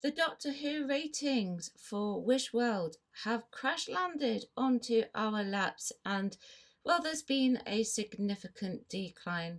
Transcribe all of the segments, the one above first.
The Doctor Who ratings for Wish World have crash landed onto our laps, and well, there's been a significant decline.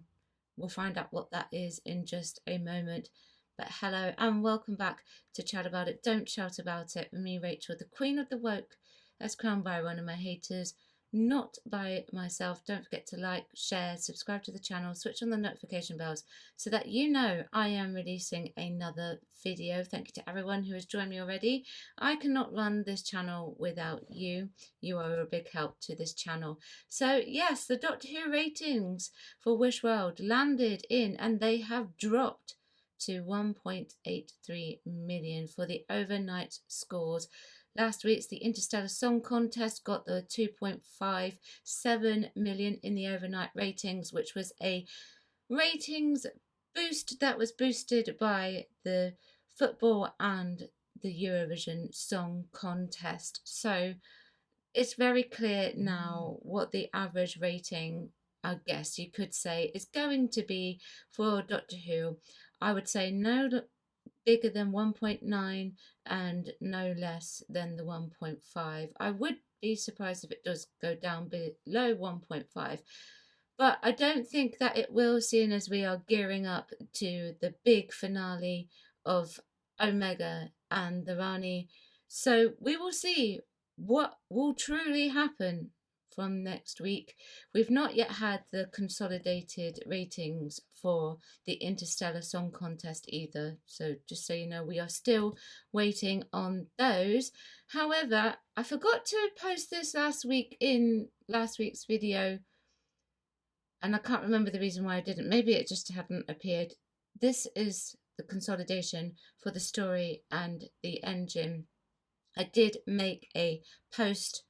We'll find out what that is in just a moment. But hello and welcome back to Chat About It, Don't Shout About It with me, Rachel, the Queen of the Woke, as crowned by one of my haters, not by myself. Don't forget to like, share, subscribe to the channel, switch on the notification bells so that you know I am releasing another video. Thank you to everyone who has joined me already. I cannot run this channel without you. You are a big help to this channel. So yes, the Doctor Who ratings for Wish World landed in, and they have dropped to 1.83 million for the overnight scores. Last week's the Interstellar Song Contest got the 2.57 million in the overnight ratings, which was a ratings boost that was boosted by the football and the Eurovision Song Contest. So it's very clear now what the average rating, I guess you could say, is going to be for Doctor Who. I would say no bigger than 1.9 and no less than the 1.5. I would be surprised if it does go down below 1.5. But I don't think that it will, seeing as we are gearing up to the big finale of Omega and the Rani. So we will see what will truly happen from next week. We've not yet had the consolidated ratings for the Interstellar Song Contest either. So just so you know, we are still waiting on those. However, I forgot to post this last week in last week's video, and I can't remember the reason why I didn't. Maybe it just hadn't appeared. This is the consolidation for the story and the engine. I did make a post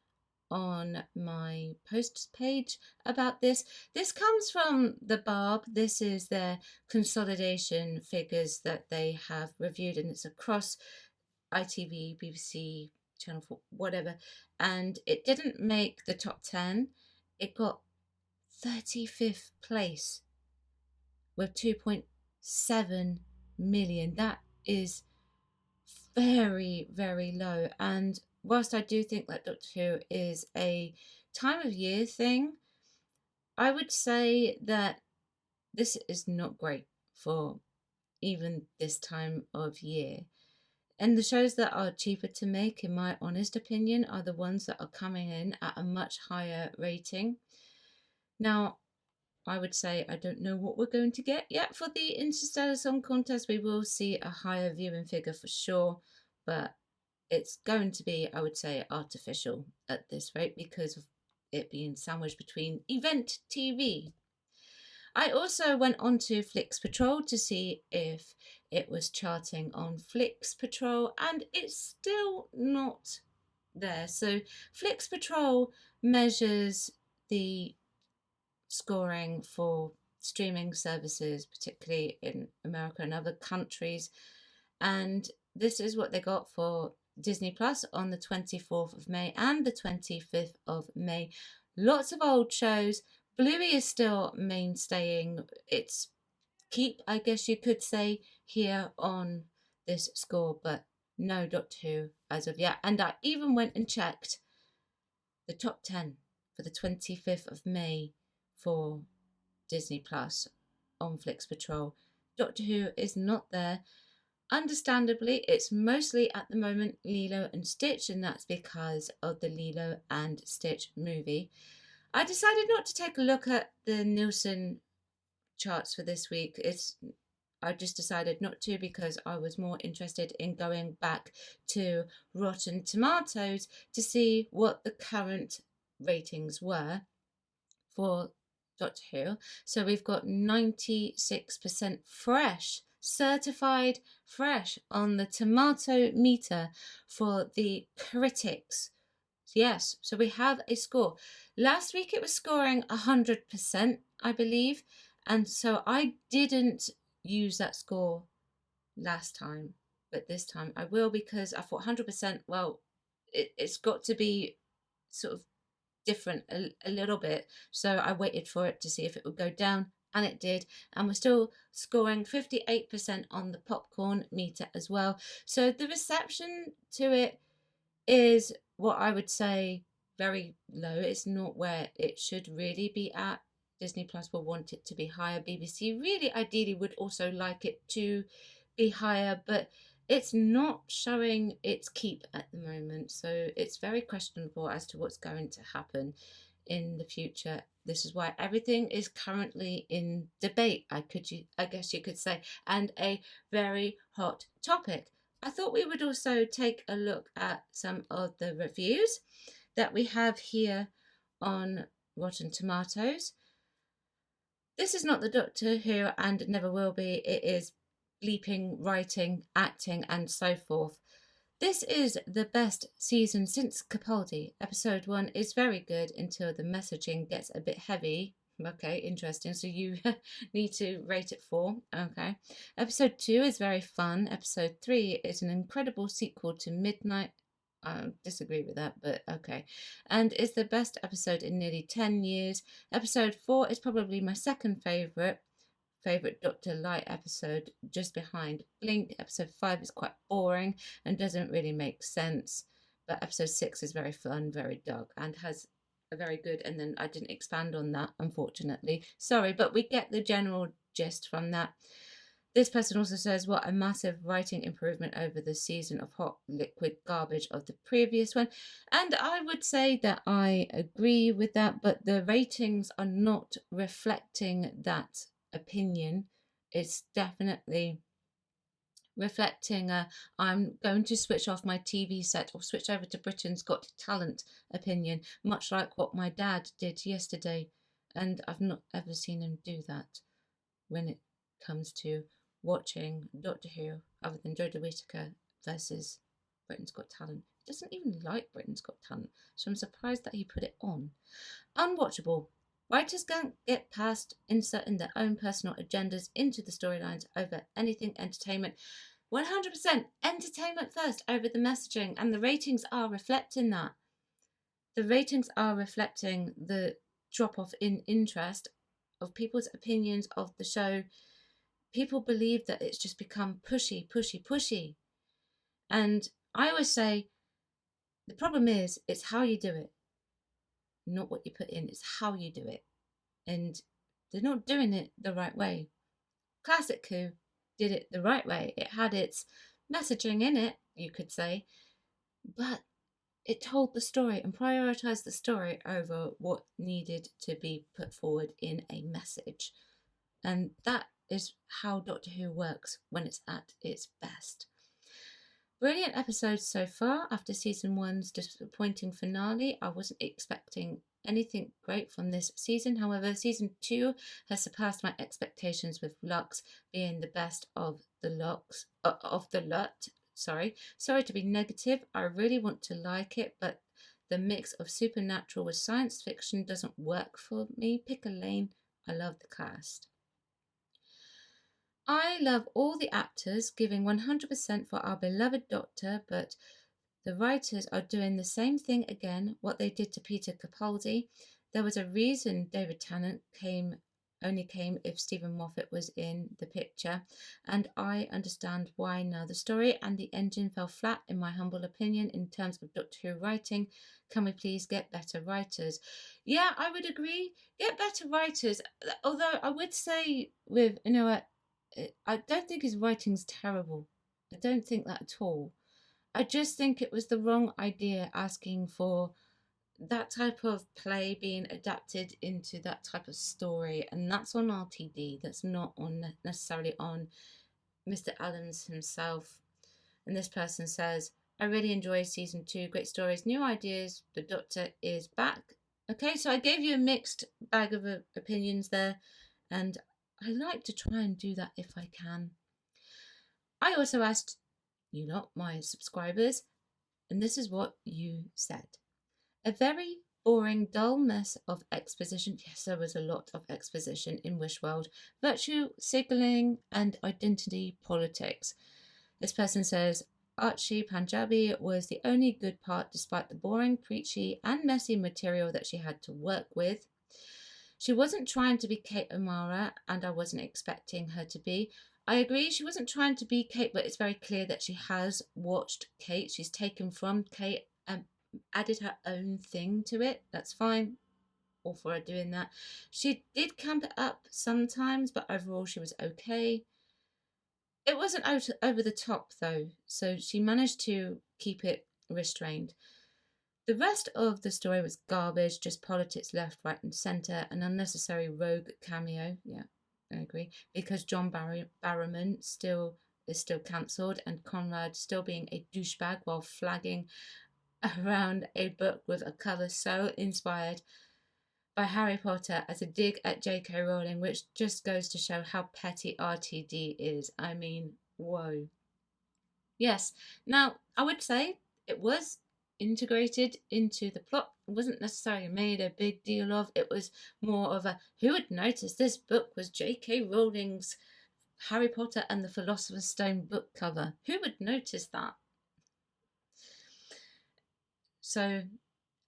on my posts page about this. This comes from the Barb. This is their consolidation figures that they have reviewed, and it's across ITV, BBC, Channel 4, whatever. And it didn't make the top 10. It got 35th place with 2.7 million. That is very, very low. And whilst I do think that Doctor Who is a time of year thing, I would say that this is not great for even this time of year. And the shows that are cheaper to make, in my honest opinion, are the ones that are coming in at a much higher rating. Now, I would say I don't know what we're going to get yet for the Interstellar Song Contest. We will see a higher viewing figure for sure, but it's going to be, I would say, artificial at this rate because of it being sandwiched between event TV. I also went on to Flix Patrol to see if it was charting on Flix Patrol, and it's still not there. So Flix Patrol measures the scoring for streaming services, particularly in America and other countries, and this is what they got for Disney Plus on the 24th of May and the 25th of May. Lots of old shows. Bluey is still mainstaying its keep, I guess you could say, here on this score, but no Doctor Who as of yet. And I even went and checked the top 10 for the 25th of May for Disney Plus on Flix Patrol. Doctor Who is not there. Understandably, it's mostly at the moment Lilo and Stitch, and that's because of the Lilo and Stitch movie. I decided not to take a look at the Nielsen charts for this week. I just decided not to because I was more interested in going back to Rotten Tomatoes to see what the current ratings were for Doctor Who. So we've got 96% fresh, certified fresh on the tomato meter for the critics. Yes, so we have a score. Last week it was scoring 100%, I believe, and so I didn't use that score last time, but this time I will, because I thought 100%, well, it's got to be sort of different a little bit, so I waited for it to see if it would go down, And it did, and we're still scoring 58% on the popcorn meter as well. So the reception to it is what I would say very low. It's not where it should really be at. Disney Plus will want it to be higher. BBC really ideally would also like it to be higher, but it's not showing its keep at the moment. So it's very questionable as to what's going to happen in the future. This is why everything is currently in debate, I guess you could say, and a very hot topic. I thought we would also take a look at some of the reviews that we have here on Rotten Tomatoes. This is not the Doctor Who and never will be. It is bleeping, writing, acting, and so forth. This is the best season since Capaldi. Episode 1 is very good until the messaging gets a bit heavy. Okay, interesting. So you need to rate it 4. Okay. Episode 2 is very fun. Episode 3 is an incredible sequel to Midnight. I disagree with that, but okay. And is the best episode in nearly 10 years. Episode 4 is probably my second favourite Dr. Light episode, just behind Blink. Episode 5 is quite boring and doesn't really make sense, but episode 6 is very fun, very dark, and has a very good, and then I didn't expand on that, unfortunately. Sorry, but we get the general gist from that. This person also says, what a massive writing improvement over the season of hot liquid garbage of the previous one. And I would say that I agree with that, but the ratings are not reflecting that opinion. It's definitely reflecting I'm going to switch off my TV set or switch over to Britain's Got Talent opinion, much like what my dad did yesterday, and I've not ever seen him do that when it comes to watching Doctor Who, other than Jodie Whittaker versus Britain's Got Talent. He doesn't even like Britain's Got Talent, so I'm surprised that he put it on. Unwatchable. Writers can't get past inserting their own personal agendas into the storylines over anything entertainment. 100% entertainment first over the messaging, and the ratings are reflecting that. The ratings are reflecting the drop-off in interest of people's opinions of the show. People believe that it's just become pushy. And I always say, the problem is, it's how you do it. Not what you put in, it's how you do it. And they're not doing it the right way. Classic Who did it the right way. It had its messaging in it, you could say, but it told the story and prioritised the story over what needed to be put forward in a message. And that is how Doctor Who works when it's at its best. Brilliant episodes so far. After season 1's disappointing finale, I wasn't expecting anything great from this season. However, season 2 has surpassed my expectations, with Lux being the best of the lot. Sorry to be negative. I really want to like it, but the mix of supernatural with science fiction doesn't work for me. Pick a lane. I love the cast. I love all the actors giving 100% for our beloved Doctor, but the writers are doing the same thing again, what they did to Peter Capaldi. There was a reason David Tennant only came if Stephen Moffat was in the picture, and I understand why now. The story and the engine fell flat, in my humble opinion, in terms of Doctor Who writing. Can we please get better writers? Yeah, I would agree. Get better writers. Although I would say with, I don't think his writing's terrible. I don't think that at all. I just think it was the wrong idea asking for that type of play being adapted into that type of story, and that's on RTD. That's not on necessarily on Mr. Adams himself. And this person says, I really enjoy season 2. Great stories, new ideas. The Doctor is back. Okay, so I gave you a mixed bag of opinions there, and I like to try and do that if I can. I also asked you lot, my subscribers, and this is what you said. A very boring, dull mess of exposition. Yes, there was a lot of exposition in Wishworld. Virtue signalling and identity politics. This person says, Archie Panjabi was the only good part despite the boring, preachy and messy material that she had to work with. She wasn't trying to be Kate O'Mara, and I wasn't expecting her to be. I agree, she wasn't trying to be Kate, but it's very clear that she has watched Kate. She's taken from Kate and added her own thing to it. That's fine. All for her doing that. She did camp it up sometimes, but overall she was okay. It wasn't over the top though, so she managed to keep it restrained. The rest of the story was garbage, just politics left, right, and centre, an unnecessary rogue cameo. Yeah, I agree. Because John Barrowman is still cancelled, and Conrad still being a douchebag while flagging around a book with a cover so inspired by Harry Potter as a dig at J.K. Rowling, which just goes to show how petty RTD is. I mean, whoa. Yes, now I would say it was integrated into the plot. It wasn't necessarily made a big deal of. It was more of a who would notice this book was J.K. Rowling's Harry Potter and the Philosopher's Stone book cover. Who would notice that? So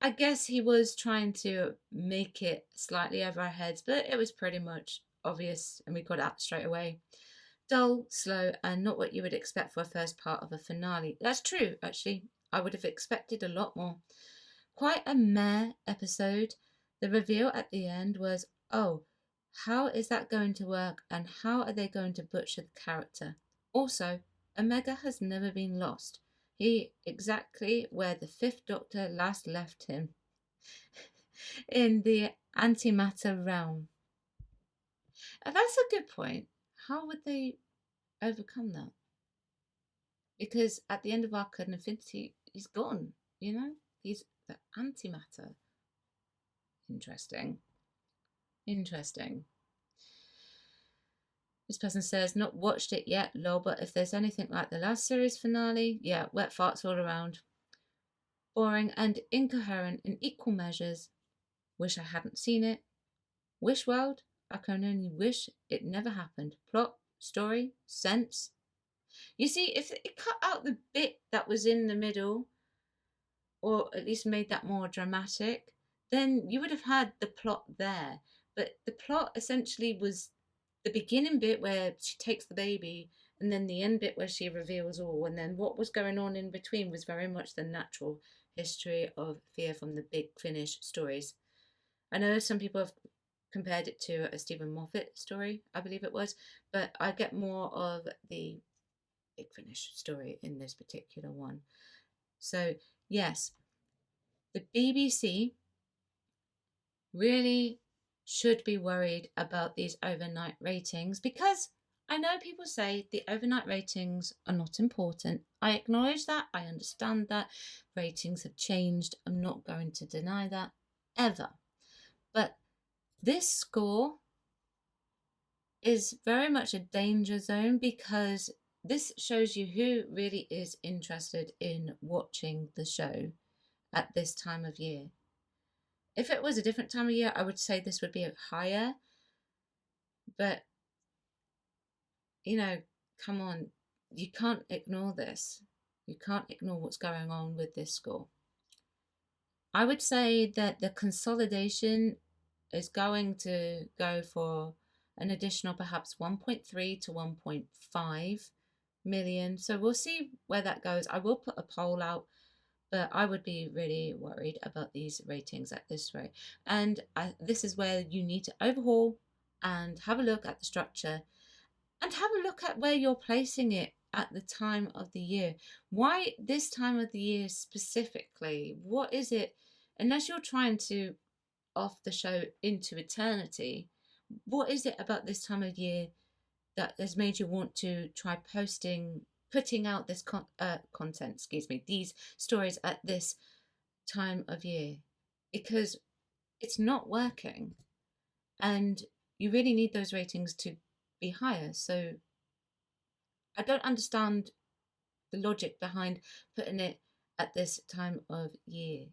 I guess he was trying to make it slightly over our heads, but it was pretty much obvious and we got out straight away. Dull, slow, and not what you would expect for a first part of a finale. That's true, actually. I would have expected a lot more. Quite a meh episode. The reveal at the end was, oh, how is that going to work and how are they going to butcher the character? Also, Omega has never been lost. He exactly where the Fifth Doctor last left him in the antimatter realm. And that's a good point. How would they overcome that? Because at the end of Arc and Infinity, he's gone, you know? He's the antimatter. Interesting. Interesting. This person says, not watched it yet, lol, but if there's anything like the last series finale, yeah, wet farts all around. Boring and incoherent in equal measures. Wish I hadn't seen it. Wish world, I can only wish it never happened. Plot, story, sense. You see, if it cut out the bit that was in the middle, or at least made that more dramatic, then you would have had the plot there. But the plot essentially was the beginning bit where she takes the baby, and then the end bit where she reveals all, and then what was going on in between was very much the natural history of Fear from the Big Finish stories. I know some people have compared it to a Stephen Moffat story, I believe it was, but I get more of the Big Finish story in this particular one. So, yes, the BBC really should be worried about these overnight ratings because I know people say the overnight ratings are not important. I acknowledge that. I understand that. Ratings have changed. I'm not going to deny that ever. But this score is very much a danger zone because this shows you who really is interested in watching the show at this time of year. If it was a different time of year, I would say this would be higher. But, you know, come on, you can't ignore this. You can't ignore what's going on with this score. I would say that the consolidation is going to go for an additional perhaps 1.3 to 1.5 million. So we'll see where that goes. I will put a poll out, but I would be really worried about these ratings at this rate. And this is where you need to overhaul and have a look at the structure and have a look at where you're placing it at the time of the year. Why this time of the year specifically? What is it? Unless you're trying to off the show into eternity, what is it about this time of year that has made you want to try putting out this content, these stories at this time of year? Because it's not working and you really need those ratings to be higher. So I don't understand the logic behind putting it at this time of year.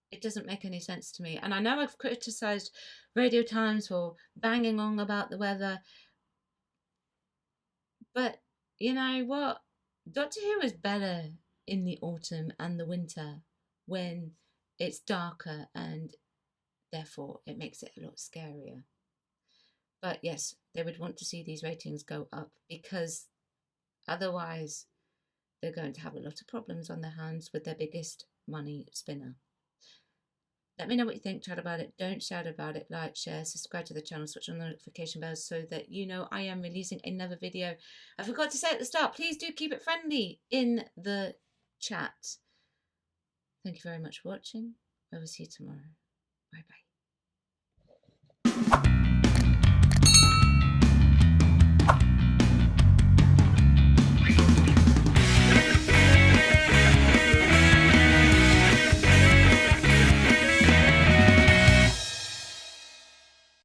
It doesn't make any sense to me. And I know I've criticised Radio Times for banging on about the weather, but you know what? Doctor Who is better in the autumn and the winter when it's darker and therefore it makes it a lot scarier. But yes, they would want to see these ratings go up, because otherwise they're going to have a lot of problems on their hands with their biggest money spinner. Let me know what you think. Chat about it. Don't shout about it. Like, share, subscribe to the channel, switch on the notification bells so that you know I am releasing another video. I forgot to say at the start, please do keep it friendly in the chat. Thank you very much for watching. I will see you tomorrow. Bye bye.